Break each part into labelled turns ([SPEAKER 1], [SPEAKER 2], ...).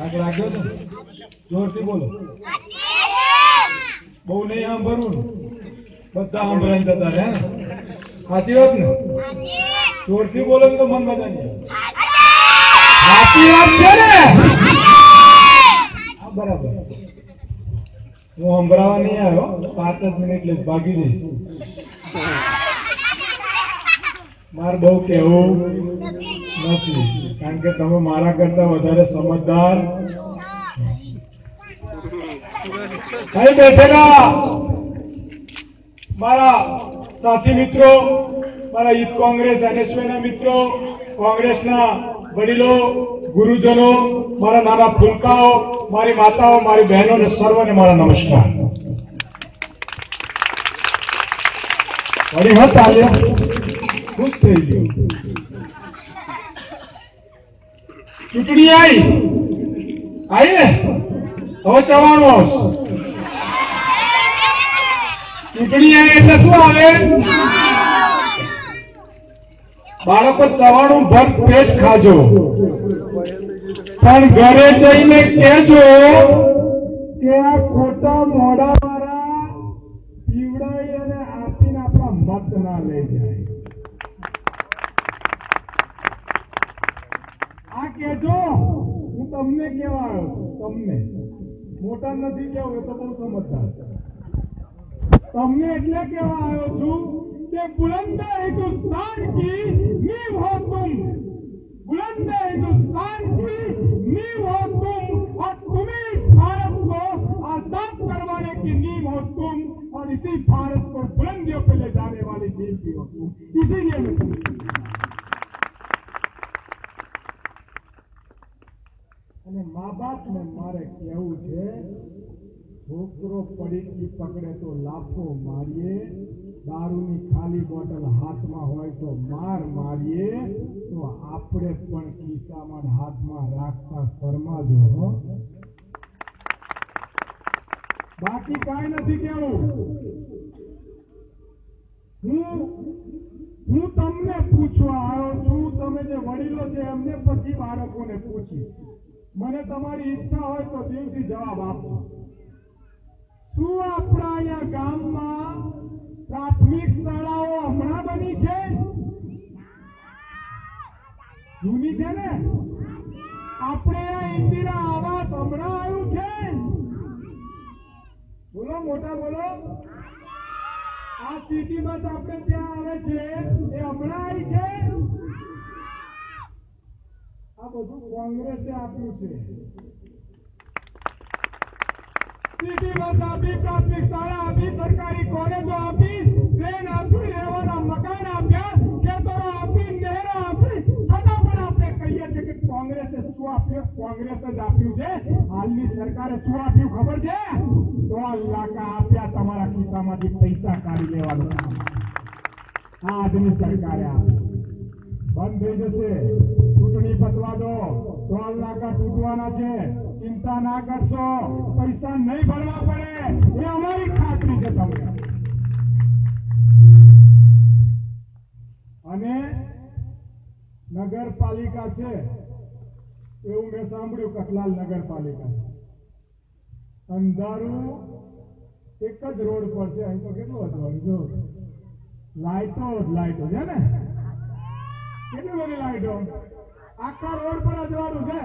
[SPEAKER 1] આગળ આગળ ને જોરથી બોલો. બહુ નહીં સાંભળવું ને, બધા સાંભળીને જતા રહે. સાચી વાત ને? જોરથી બોલો તો મન મજા નહીં. સાચી વાત છે ને? હા બરાબર. હું સંભળાવા નહીં આવ્યો, 5 જ મિનિટ લઈશ, ભાગી જઈશ. મારે બહુ કહેવું નથી, કારણ કે તમે મારા કરતા વધારે સમજદાર. અહીં બેઠેલા મારા સાથી મિત્રો, મારા યુથ કોંગ્રેસ એનએસયુના મિત્રો, કોંગ્રેસના વડીલો, ગુરુજનો, મારા નાના ફૂલકાઓ, મારી માતાઓ, મારી બહેનો ને સર્વને મારા નમસ્કાર. વળી હત આલ્યા, ખુશ થઈ ગયો. ચૂંટણી આવી ને, હવે ચવાનું આવશે. ચૂંટણી આવે એટલે શું આવે? બાળકો ચવાણું ભર પેટ ખાજો, પણ ઘરે જઈને કહેજો કે આ ખોટા મોડા વાળા પીવડાઈ અને આપીને આપણા મત ના લઈ જાય. આ કહેજો. હું તમને કેવા આવ્યો છું, તમને મોટા નથી કેવું, એ તો બહુ સમજદાર. તમને એટલે કેવા આવ્યો છું कि बुलंद हिंदुस्तान की नींव हो तुम, बुलंद हिंदुस्तान की नींव हो तुम, और तुम्हें इस भारत को आजाद करवाने की नींव हो तुम, और इसी भारत को बुलंदियों पे ले जाने वाली नींव भी हो तुम. इसीलिए અને મા બાપ ને મારે કેવું છે, છોકરો પડીકી પકડે તો લાફો મારીએ, દારૂની ખાલી બોટલ હાથમાં હોય તો માર મારીએ, તો આપણે પણ ખિસ્સામાં હાથમાં રાખતા શરમાજો. બાકી કાંઈ નથી કેવું. હું તમને પૂછવા આવ્યો છું, તમે જે વડીલો છે એમને પછી બાળકોને પૂછી. મને તમારી ઈચ્છા હોય તો દિલથી જવાબ આપો. શું આપણા અહીંયા ગામમાં પ્રાથમિક શાળાઓ હમણાં બની છે? જૂની છે ને? આપણે આ ઇન્દિરા આવાસ હમણાં આવ્યું છે? બોલો મોટા બોલો. આ સિટી બસ આપણે ત્યાં આવે છે એ હમણાં આવી છે? આ બધું કોંગ્રેસે આપ્યું છે. સિટી બસ આપી, પ્રાથમિક શાળા આપી, સરકારી કોલેજો આપી, ટ્રેન આપી, રહેવાના મકાન આપ્યા, ખેતરો આપી, નહેરો આપી, છતાં પણ આપણે કહીએ છીએ કે કોંગ્રેસે શું આપ્યું? કોંગ્રેસે જ આપ્યું છે. હાલની સરકારે શું આપ્યું ખબર છે? 100 લાખ આપ્યા, તમારા ખિસ્સામાંથી પૈસા કાઢી લેવાનું કામ આ આજની સરકારે આપ્યું. બંધ થઈ જશે. ચૂંટણી પતવા દો, 100 લાખ તૂટવાના છે. ચિંતા ના કરશો, પૈસા નહીં ભરવા પડે, એ અમારી ખાતરી છે તમને. અને નગરપાલિકા છે એવું મેં સાંભળ્યું, કઠલાલ નગરપાલિકા અંધારું એક જ રોડ પર છે. અહીં તો કેટલું હતું, જો લાઈટો છે ને, કેટલી બધી લાઈટો આખા રોડ પર અજવાળું છે.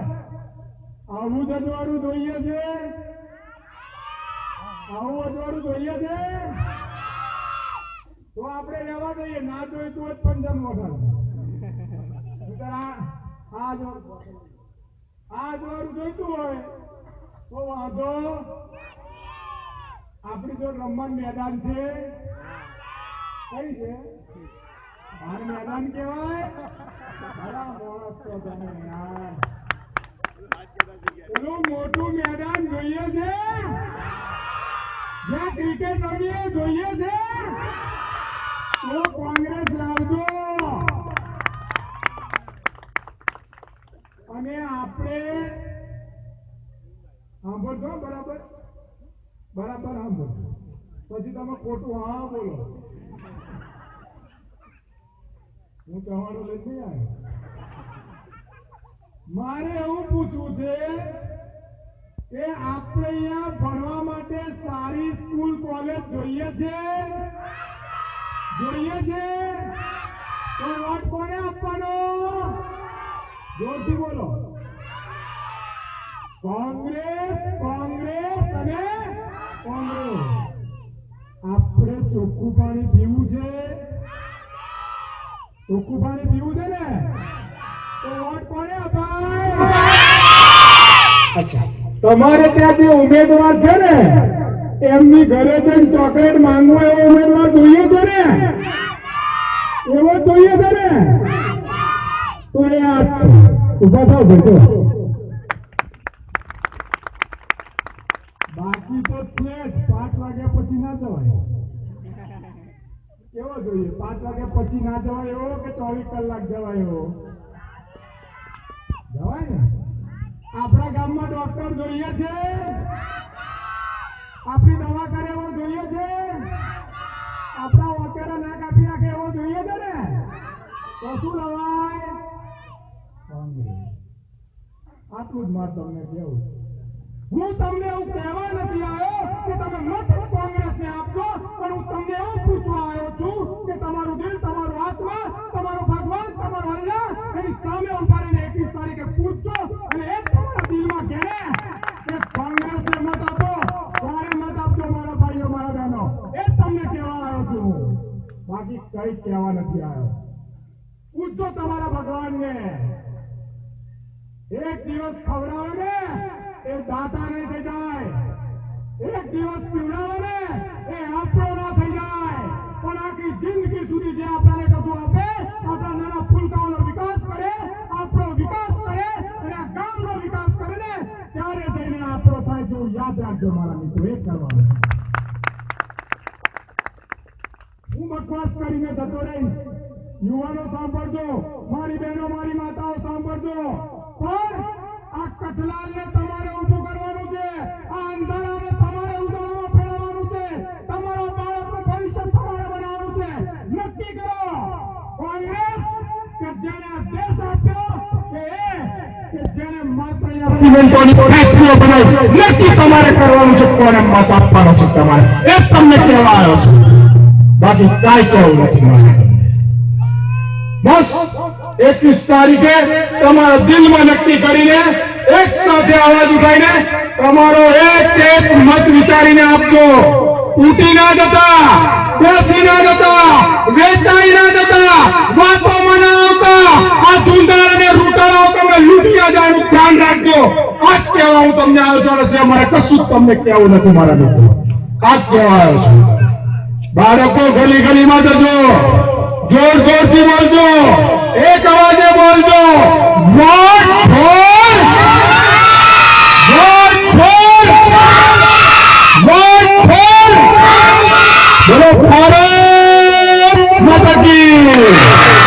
[SPEAKER 1] આવું જ અજવાળું જોઈએ છે? આવું અજવાળું જોઈએ છે? તો આપણે રહેવા દઈએ, ના જોઈતું હોય પંજન વગર. આ અજવાળું જોઈતું હોય તો વાંધો. આપણી જો રમવાનું મેદાન છે, કઈ છે? બાર મેદાન કહેવાય. પેલું મોટું મેદાન જોઈએ છે, જ્યાં ક્રિકેટ રમીએ જોઈએ છે, તો કોંગ્રેસ લાવજો. અને આપણે સાંભળજો, બરાબર બરાબર સાંભળજો, પછી તમે ખોટું હા બોલો. હું કહેવાનું લઈ નહીં આવ્યો. મારે એવું પૂછવું છે છે જોઈએ છે તો વોટ કોને આપવાનો જોરથી બોલો કોંગ્રેસ કોંગ્રેસ અને કોંગ્રેસ આપણે ચોખ્ખું પાણી પીવું છે ચોખ્ખું પાણી પીવું છે ને તો વોટ કોને અપાય અચ્છા તમારે ત્યાં જે ઉમેદવાર છે ને એમની ઘરે જઈને ચોકલેટ માંગવો એવો ઉમેદવાર જોઈએ છે ને એવો જોઈએ છે ને તો એ આ ઉભા થાવ બેઠો બાકી તો છે જ 5 વાગ્યા પછી ના જવાય કેવો જોઈએ 5 વાગ્યા પછી ના જવાય એવો કે 24 કલાક જવાય એવો જવાય ને આપણા ગામમાં ડોક્ટર જોઈએ છે આપણી દવા કરે એવો જોઈએ છે આપણા વોકેરા ના કાપી નાખે એવો જોઈએ છે ને તો શું લવાય આટલું જ માર તમને કેવું હું તમને એવું કહેવા નથી આવ્યો કે તમે મત કોંગ્રેસને આપજો પણ હું તમને એવું પૂછવા આવ્યો છું કે તમારું દિલ તમારો આત્મા તમારો ભગવાન તમારો અલ્લાહ એની સામે ઉભારીને 21 તારીખે પૂછજો અને એ તમારા દિલમાં ઘેરે કે કોંગ્રેસને મત આપો ત્યારે મત આપજો મારા ભાઈઓ મારા બહેનો એ તમને કહેવા આવ્યો છું બાકી કઈ કહેવા નથી આવ્યો પૂછજો તમારા ભગવાનને એક દિવસ ખવડાવે ને એ દાતા નહીં થઈ જાય એક દિવસ પીવડાવે ને એ આપણો ના થઈ જાય પણ આખી જિંદગી સુધી જે આપણને કશું આપે આપણા નાના ફૂલકાઓનો વિકાસ કરે આપણો વિકાસ કરે અને આ ગામનો વિકાસ કરે ને ત્યારે જઈને આપણો થાય છે યાદ રાખજો મારા મિત્રો એ કરવાનું હું બકવાસ કરીને જતો રહીશ યુવાનો સાંભળજો મારી બહેનો મારી માતાઓ સાંભળજો પણ આ કઠલાલને તમારે ઊભું કરવાનું છે આ અંધારાને તમારે ઉજાળામાં ફેરવવાનું છે તમારા બાળકનું ભવિષ્ય તમારે બનાવવાનું છે નક્કી કરો કોંગ્રેસ કે જેને આ દેશ આપ્યો કે જેને માત્ર સિમેન્ટોની ફેક્ટરીઓ બનાવી નક્કી તમારે કરવાનું છે કોને મત આપવાનો છે તમારે એ તમને કહેવા આવ્યો છે બાકી કાંઈ કહેવું નથી મારે બસ 21 તારીખે તમારા દિલમાં નક્કી કરીને એક સાથે અવાજ ઉઠાઈને તમારો એક મત વિચારીને આપજો તૂટી ના જતા બેસી ના જતા વેચાઈ ના જતા વાતોમાં ના આવતા આ ધૂંધાર અને રૂટાળાઓ તમે લૂંટી જવાનું ધ્યાન રાખજો આજ કહેવા હું તમને આવ્યો છે અમારે કશું જ તમને કહેવું નથી મારા મિત્રો આજ કહેવા આવ્યો છું બાળકો ગલી ગલીમાં જજો જોર જોરથી બોલજો એક અવાજે બોલજો vote for vote for vote for બોલો ભારત માતા કી